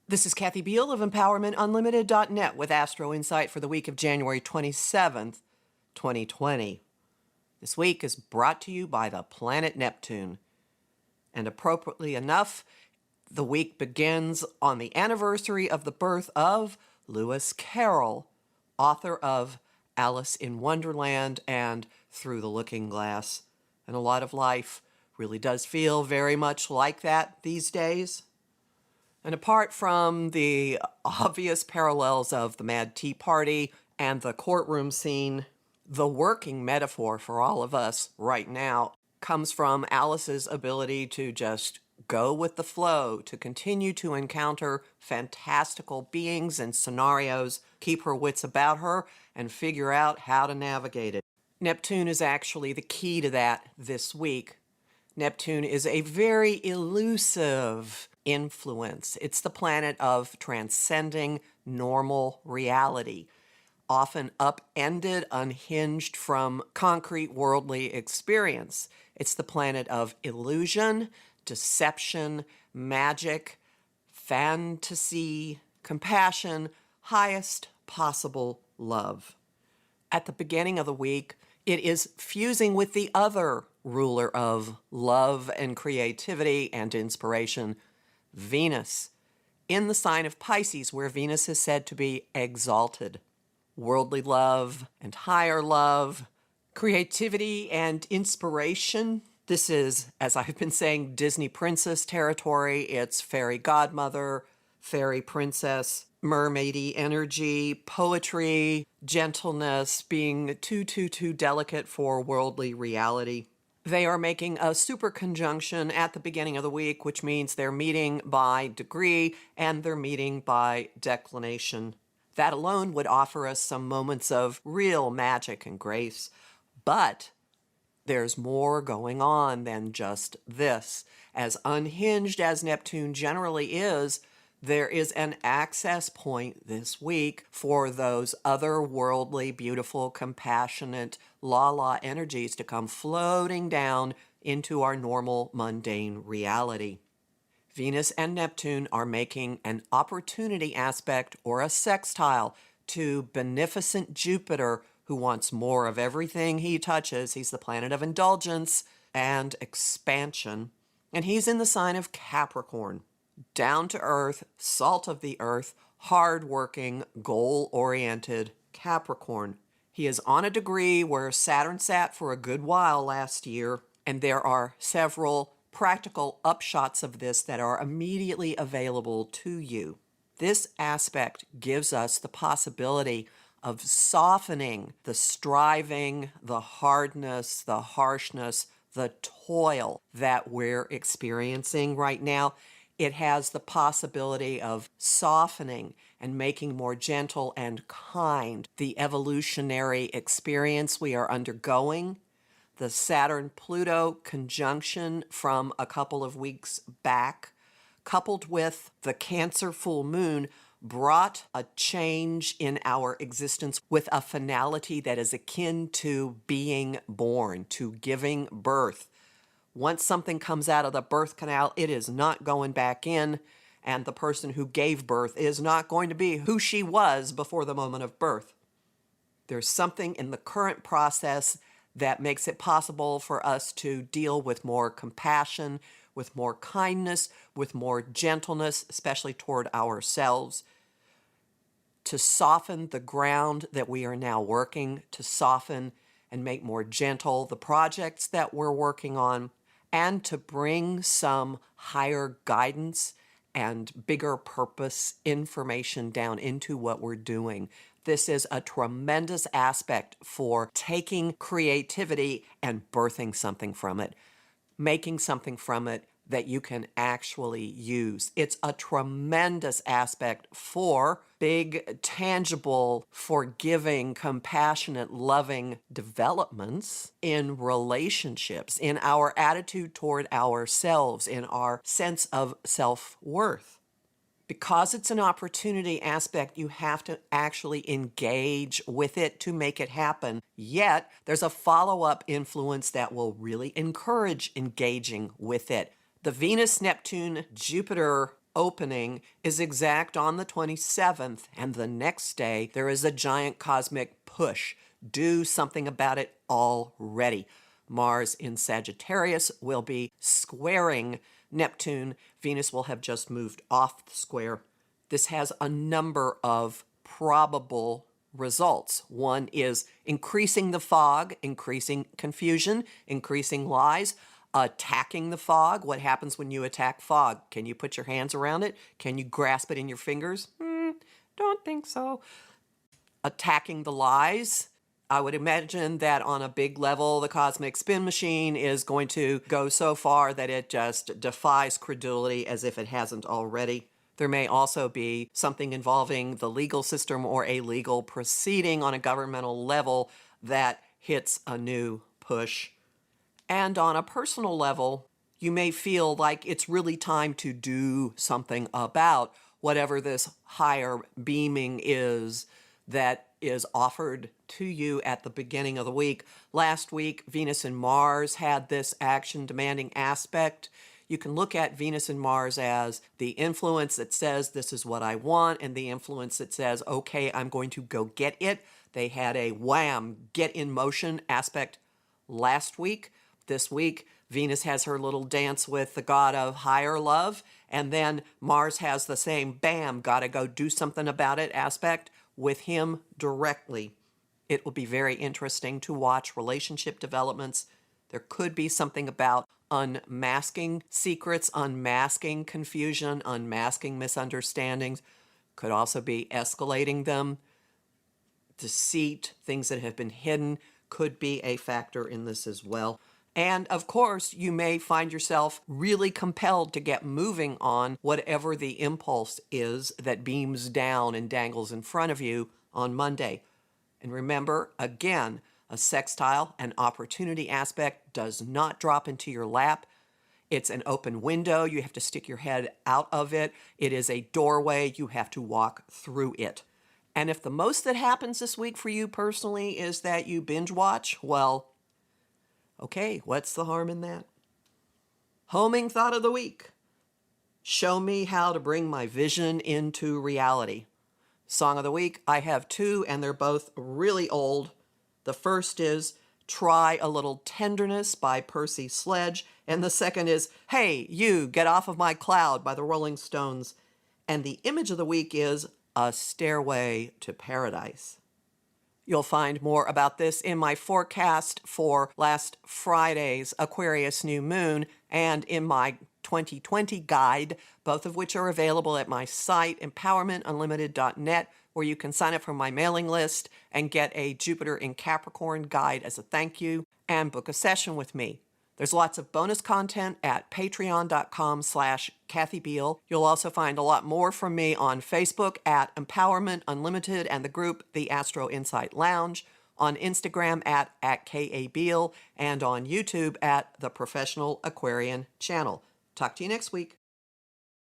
This is Kathy Beal of EmpowermentUnlimited.net with Astro-Insight for the week of January 27th, 2020. This week is brought to you by the planet Neptune. And appropriately enough, the week begins on the anniversary of the birth of Lewis Carroll, author of Alice in Wonderland and Through the Looking Glass. And a lot of life really does feel very much like that these days. And apart from the obvious parallels of the Mad Tea Party and the courtroom scene, the working metaphor for all of us right now comes from Alice's ability to just go with the flow, to continue to encounter fantastical beings and scenarios, keep her wits about her, and figure out how to navigate it. Neptune is actually the key to that this week. Neptune is a very elusive influence. It's the planet of transcending normal reality, often upended, unhinged from concrete worldly experience. It's the planet of illusion, deception, magic, fantasy, compassion, highest possible love. At the beginning of the week, it is fusing with the other ruler of love and creativity and inspiration, Venus, in the sign of Pisces, where Venus is said to be exalted. Worldly love and higher love, creativity and inspiration. This is, as I've been saying, Disney princess territory. It's fairy godmother, fairy princess, mermaidy energy, poetry, gentleness, being too delicate for worldly reality. They are making a super conjunction at the beginning of the week, which means they're meeting by degree and they're meeting by declination. That alone would offer us some moments of real magic and grace. But there's more going on than just this. As unhinged as Neptune generally is, there is an access point this week for those otherworldly, beautiful, compassionate, la-la energies to come floating down into our normal, mundane reality. Venus and Neptune are making an opportunity aspect or a sextile to beneficent Jupiter, who wants more of everything he touches. He's the planet of indulgence and expansion, and he's in the sign of Capricorn. Down to earth, salt of the earth, hard-working, goal-oriented Capricorn. He is on a degree where Saturn sat for a good while last year, and there are several practical upshots of this that are immediately available to you. This aspect gives us the possibility of softening the striving, the hardness, the harshness, the toil that we're experiencing right now. It has the possibility of softening and making more gentle and kind the evolutionary experience we are undergoing. The Saturn-Pluto conjunction from a couple of weeks back, coupled with the Cancer full moon, brought a change in our existence with a finality that is akin to being born, to giving birth. Once something comes out of the birth canal, it is not going back in, and the person who gave birth is not going to be who she was before the moment of birth. There's something in the current process that makes it possible for us to deal with more compassion, with more kindness, with more gentleness, especially toward ourselves, to soften the ground that we are now working, to soften and make more gentle the projects that we're working on, and to bring some higher guidance and bigger purpose information down into what we're doing. This is a tremendous aspect for taking creativity and birthing something from it, making something from it that you can actually use. It's a tremendous aspect for big, tangible, forgiving, compassionate, loving developments in relationships, in our attitude toward ourselves, in our sense of self-worth. Because it's an opportunity aspect, you have to actually engage with it to make it happen. Yet, there's a follow-up influence that will really encourage engaging with it. The Venus, Neptune, Jupiter opening is exact on the 27th, and the next day there is a giant cosmic push. Do something about it already. Mars in Sagittarius will be squaring Neptune. Venus will have just moved off the square. This has a number of probable results. One is increasing the fog, increasing confusion, increasing lies, attacking the fog. What happens when you attack fog? Can you put your hands around it? Can you grasp it in your fingers? Don't think so. Attacking the lies. I would imagine that on a big level, the cosmic spin machine is going to go so far that it just defies credulity as if it hasn't already. There may also be something involving the legal system or a legal proceeding on a governmental level that hits a new push. And on a personal level, you may feel like it's really time to do something about whatever this higher beaming is that is offered to you at the beginning of the week. Last week, Venus and Mars had this action-demanding aspect. You can look at Venus and Mars as the influence that says, this is what I want, and the influence that says, okay, I'm going to go get it. They had a wham, get in motion aspect last week. This week, Venus has her little dance with the god of higher love, and then Mars has the same bam, gotta go do something about it aspect with him directly. It will be very interesting to watch relationship developments. There could be something about unmasking secrets, unmasking confusion, unmasking misunderstandings. Could also be escalating them. Deceit, things that have been hidden, could be a factor in this as well. And of course, you may find yourself really compelled to get moving on whatever the impulse is that beams down and dangles in front of you on Monday. And remember, again, a sextile, an opportunity aspect, does not drop into your lap. It's an open window. You have to stick your head out of it. It is a doorway. You have to walk through it. And if the most that happens this week for you personally is that you binge watch, well, okay, what's the harm in that? Homing thought of the week. Show me how to bring my vision into reality. Song of the week, I have two, and they're both really old. The first is Try a Little Tenderness by Percy Sledge, and the second is Hey, You, Get Off of My Cloud by the Rolling Stones. And the image of the week is A Stairway to Paradise. You'll find more about this in my forecast for last Friday's Aquarius new moon and in my 2020 guide, both of which are available at my site, empowermentunlimited.net, where you can sign up for my mailing list and get a Jupiter in Capricorn guide as a thank you and book a session with me. There's lots of bonus content at patreon.com/Kathy Beal. You'll also find a lot more from me on Facebook at Empowerment Unlimited and the group The Astro-Insight Lounge, on Instagram at @KABeal, and on YouTube at The Professional Aquarian Channel. Talk to you next week.